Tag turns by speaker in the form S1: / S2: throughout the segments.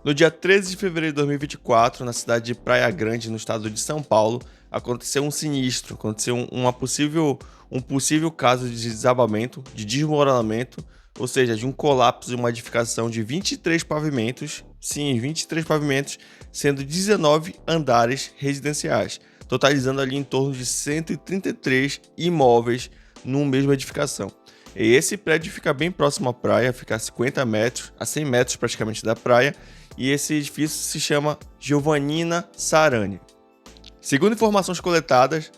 S1: No dia 13 de fevereiro de 2024, na cidade de Praia Grande, no estado de São Paulo, aconteceu um sinistro, aconteceu um possível caso de desabamento, de desmoronamento, ou seja, de um colapso de uma edificação de 23 pavimentos, sim, 23 pavimentos, sendo 19 andares residenciais, totalizando ali em torno de 133 imóveis numa mesma edificação. E esse prédio fica bem próximo à praia, fica a 50 metros, a 100 metros praticamente da praia, e esse edifício se chama Giovannina Sarani. Segundo informações coletadas,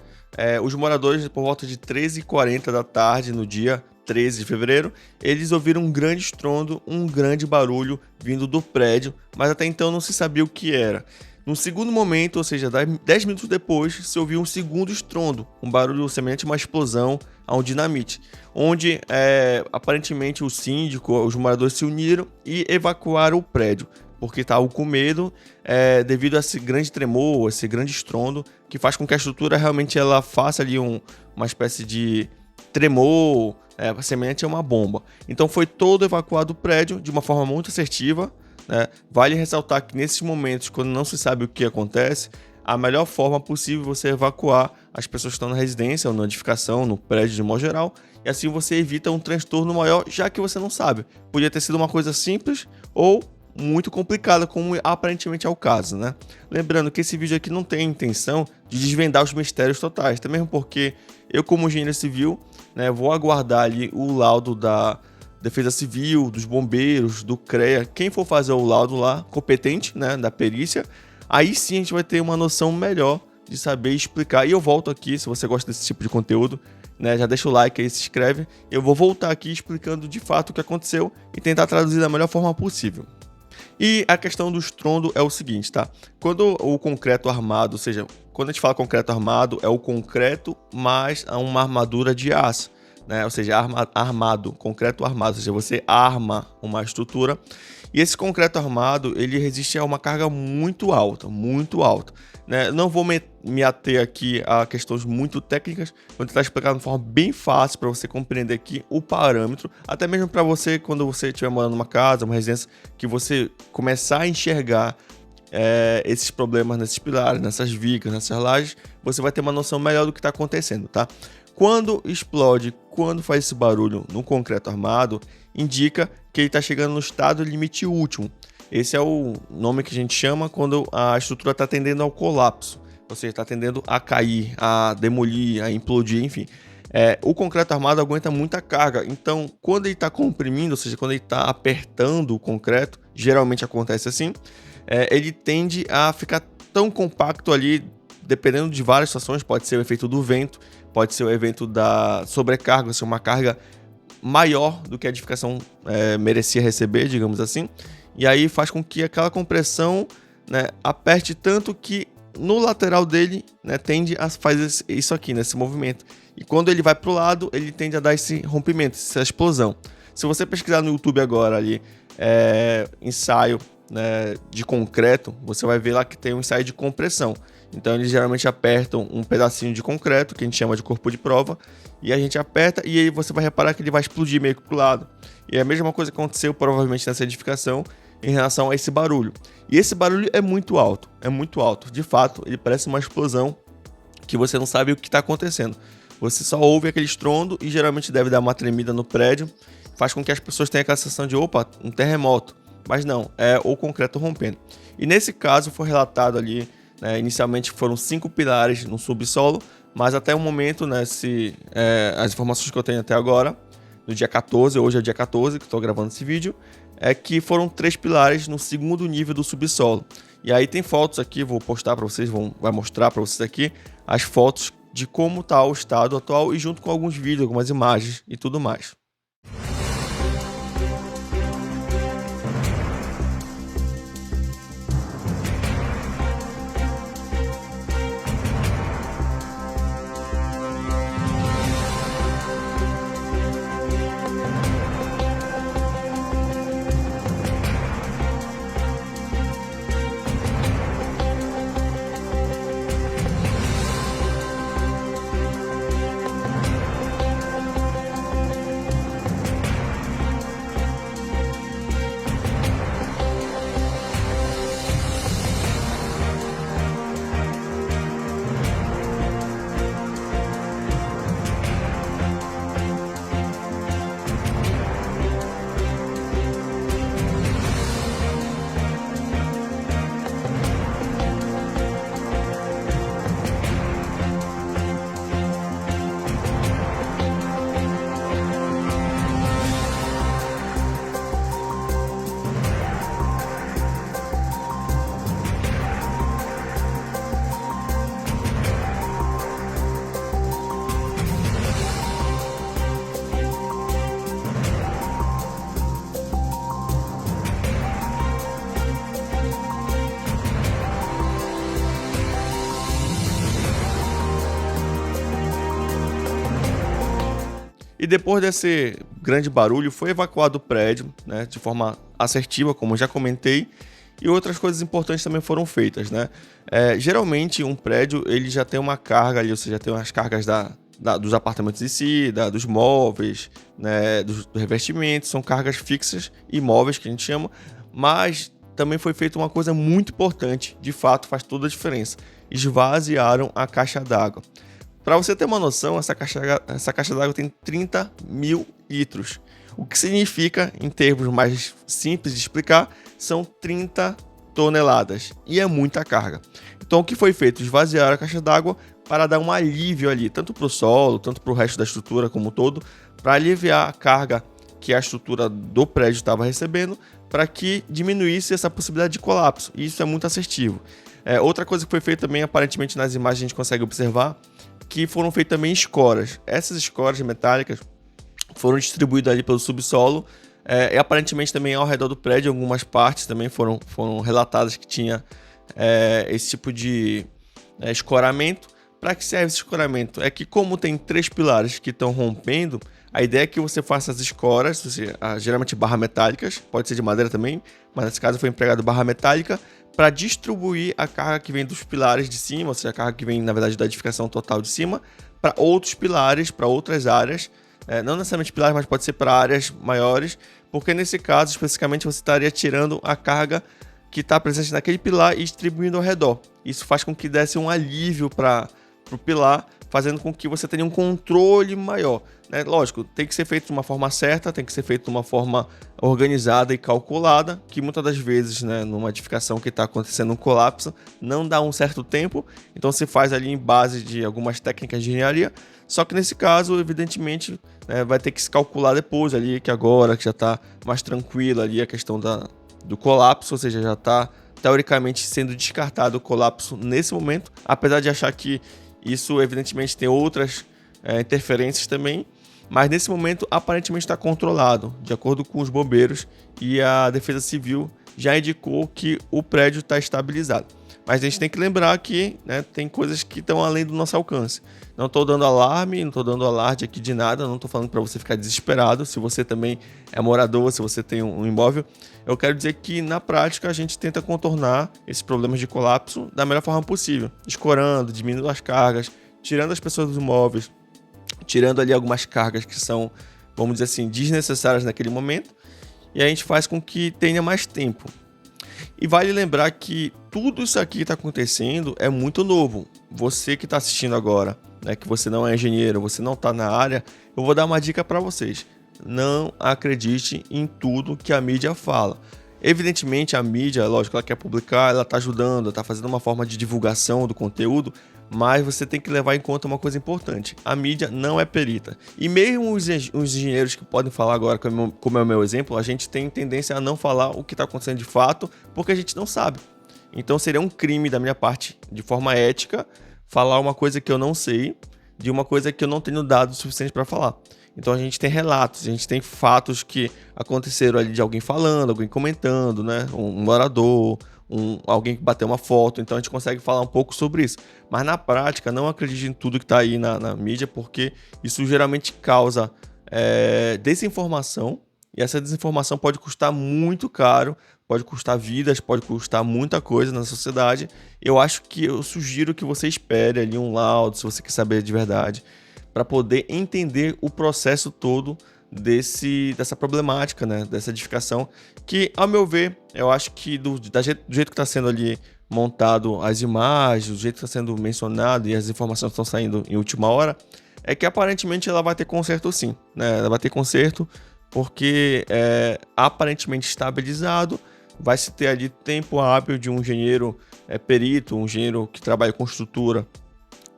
S1: os moradores, por volta de 13h40 da tarde, no dia 13 de fevereiro, eles ouviram um grande estrondo, um grande barulho vindo do prédio, mas até então não se sabia o que era. No segundo momento, ou seja, 10 minutos depois, se ouviu um segundo estrondo, um barulho semelhante a uma explosão, a um dinamite, onde aparentemente o síndico, os moradores se uniram e evacuaram o prédio, porque estavam com medo devido a esse grande tremor, esse grande estrondo, que faz com que a estrutura realmente ela faça ali uma espécie de tremor, semelhante a uma bomba. Então foi todo evacuado o prédio de uma forma muito assertiva. Vale ressaltar que nesses momentos, quando não se sabe o que acontece, a melhor forma possível é você evacuar as pessoas que estão na residência ou na edificação, no prédio de modo geral, e assim você evita um transtorno maior, já que você não sabe. Podia ter sido uma coisa simples ou muito complicada, como aparentemente é o caso, né? Lembrando que esse vídeo aqui não tem a intenção de desvendar os mistérios totais, até mesmo porque eu, como engenheiro civil, vou aguardar ali o laudo da Defesa Civil, dos bombeiros, do CREA, quem for fazer o laudo lá, competente, da perícia, aí sim a gente vai ter uma noção melhor de saber explicar. E eu volto aqui, se você gosta desse tipo de conteúdo, já deixa o like aí, se inscreve. Eu vou voltar aqui explicando de fato o que aconteceu e tentar traduzir da melhor forma possível. E a questão do estrondo é o seguinte, tá? Quando o concreto armado, ou seja, quando a gente fala concreto armado, é o concreto mais uma armadura de aço. Ou seja, armado, concreto armado, ou seja, você arma uma estrutura e esse concreto armado ele resiste a uma carga muito alta, muito alta. Não vou me ater aqui a questões muito técnicas, vou tentar explicar de uma forma bem fácil para você compreender aqui o parâmetro, até mesmo para você, quando você estiver morando numa casa, uma residência, que você começar a enxergar esses problemas nesses pilares, nessas vigas, nessas lajes, você vai ter uma noção melhor do que está acontecendo, tá? Quando explode, quando faz esse barulho no concreto armado, indica que ele está chegando no estado limite último. Esse é o nome que a gente chama quando a estrutura está tendendo ao colapso, ou seja, está tendendo a cair, a demolir, a implodir, enfim. O concreto armado aguenta muita carga, então quando ele está comprimindo, ou seja, quando ele está apertando o concreto, geralmente acontece assim, ele tende a ficar tão compacto ali, dependendo de várias situações, pode ser o efeito do vento, pode ser o evento da sobrecarga, ou seja, uma carga maior do que a edificação merecia receber, digamos assim, e aí faz com que aquela compressão aperte tanto que no lateral dele tende a fazer isso aqui, nesse movimento. E quando ele vai para o lado, ele tende a dar esse rompimento, essa explosão. Se você pesquisar no YouTube agora ali, ensaio de concreto, você vai ver lá que tem um ensaio de compressão. Então eles geralmente apertam um pedacinho de concreto, que a gente chama de corpo de prova, e a gente aperta e aí você vai reparar que ele vai explodir meio que pro lado. E é a mesma coisa que aconteceu provavelmente nessa edificação em relação a esse barulho. E esse barulho é muito alto, De fato, ele parece uma explosão que você não sabe o que está acontecendo. Você só ouve aquele estrondo e geralmente deve dar uma tremida no prédio, faz com que as pessoas tenham aquela sensação de, opa, um terremoto. Mas não, é o concreto rompendo. E nesse caso foi relatado ali, inicialmente foram 5 pilares no subsolo, mas até o momento, as informações que eu tenho até agora, no dia 14, hoje é o dia 14 que estou gravando esse vídeo, é que foram 3 pilares no segundo nível do subsolo. E aí tem fotos aqui, vou postar para vocês, vai mostrar para vocês aqui as fotos de como está o estado atual e junto com alguns vídeos, algumas imagens e tudo mais. E depois desse grande barulho, foi evacuado o prédio, né, de forma assertiva, como eu já comentei, e outras coisas importantes também foram feitas, né? Geralmente, um prédio ele já tem uma carga ali, ou seja, tem as cargas dos apartamentos em si, dos móveis, né, dos revestimentos, são cargas fixas e móveis que a gente chama, mas também foi feita uma coisa muito importante, de fato faz toda a diferença. Esvaziaram a caixa d'água. Para você ter uma noção, essa caixa d'água tem 30 mil litros. O que significa, em termos mais simples de explicar, são 30 toneladas. E é muita carga. Então o que foi feito? Esvaziar a caixa d'água para dar um alívio ali, tanto para o solo, tanto para o resto da estrutura como um todo, para aliviar a carga que a estrutura do prédio estava recebendo, para que diminuísse essa possibilidade de colapso. E isso é muito assertivo. Outra coisa que foi feita também, aparentemente nas imagens a gente consegue observar, que foram feitas também escoras. Essas escoras metálicas foram distribuídas ali pelo subsolo e aparentemente também ao redor do prédio, algumas partes também foram relatadas que tinha esse tipo de escoramento. Para que serve esse escoramento? É que como tem 3 pilares que estão rompendo, a ideia é que você faça as escoras, geralmente barras metálicas, pode ser de madeira também, mas nesse caso foi empregado barra metálica, para distribuir a carga que vem dos pilares de cima, ou seja, a carga que vem, na verdade, da edificação total de cima, para outros pilares, para outras áreas, não necessariamente pilares, mas pode ser para áreas maiores, porque nesse caso, especificamente, você estaria tirando a carga que está presente naquele pilar e distribuindo ao redor. Isso faz com que desse um alívio para o pilar, fazendo com que você tenha um controle maior. Lógico, tem que ser feito de uma forma certa, tem que ser feito de uma forma organizada e calculada, que muitas das vezes, numa edificação que está acontecendo um colapso, não dá um certo tempo, então se faz ali em base de algumas técnicas de engenharia, só que nesse caso, evidentemente, vai ter que se calcular depois ali, que agora que já está mais tranquilo ali a questão do colapso, ou seja, já está teoricamente sendo descartado o colapso nesse momento, apesar de achar que isso evidentemente tem outras interferências também, mas nesse momento aparentemente está controlado, de acordo com os bombeiros, e a Defesa Civil já indicou que o prédio está estabilizado. Mas a gente tem que lembrar que tem coisas que estão além do nosso alcance. Não estou dando alarme, não estou dando alarde aqui de nada, não estou falando para você ficar desesperado. Se você também é morador, se você tem um imóvel, eu quero dizer que na prática a gente tenta contornar esses problemas de colapso da melhor forma possível, escorando, diminuindo as cargas, tirando as pessoas dos imóveis, tirando ali algumas cargas que são, vamos dizer assim, desnecessárias naquele momento, e a gente faz com que tenha mais tempo. E vale lembrar que tudo isso aqui que está acontecendo é muito novo. Você que está assistindo agora, que você não é engenheiro, você não está na área, eu vou dar uma dica para vocês. Não acredite em tudo que a mídia fala. Evidentemente, a mídia, lógico, ela quer publicar, ela está ajudando, está fazendo uma forma de divulgação do conteúdo, mas você tem que levar em conta uma coisa importante. A mídia não é perita. E mesmo os engenheiros que podem falar agora, como é o meu exemplo, a gente tem tendência a não falar o que está acontecendo de fato, porque a gente não sabe. Então seria um crime da minha parte, de forma ética, falar uma coisa que eu não sei, de uma coisa que eu não tenho dados suficientes para falar. Então a gente tem relatos, a gente tem fatos que aconteceram ali de alguém falando, alguém comentando, um morador, alguém que bateu uma foto, então a gente consegue falar um pouco sobre isso. Mas na prática, não acredite em tudo que está aí na mídia, porque isso geralmente causa desinformação, e essa desinformação pode custar muito caro, pode custar vidas, pode custar muita coisa na sociedade. Eu sugiro que você espere ali um laudo, se você quer saber de verdade, para poder entender o processo todo dessa problemática, dessa edificação, que, ao meu ver, eu acho que do jeito que está sendo ali montado as imagens, do jeito que está sendo mencionado e as informações estão saindo em última hora, é que aparentemente ela vai ter conserto sim, ela vai ter conserto porque é aparentemente estabilizado, vai se ter ali tempo hábil de um engenheiro perito, um engenheiro que trabalha com estrutura,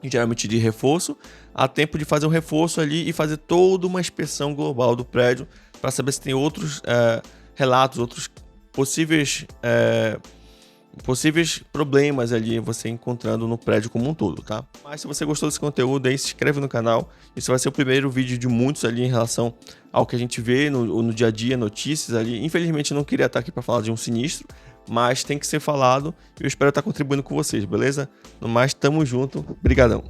S1: geralmente de reforço, há tempo de fazer um reforço ali e fazer toda uma inspeção global do prédio para saber se tem outros relatos, outros possíveis problemas ali você encontrando no prédio como um todo, tá? Mas se você gostou desse conteúdo aí, se inscreve no canal. Esse vai ser o primeiro vídeo de muitos ali em relação ao que a gente vê no dia a dia, notícias ali. Infelizmente eu não queria estar aqui para falar de um sinistro, mas tem que ser falado e eu espero estar contribuindo com vocês, beleza? No mais, tamo junto, brigadão.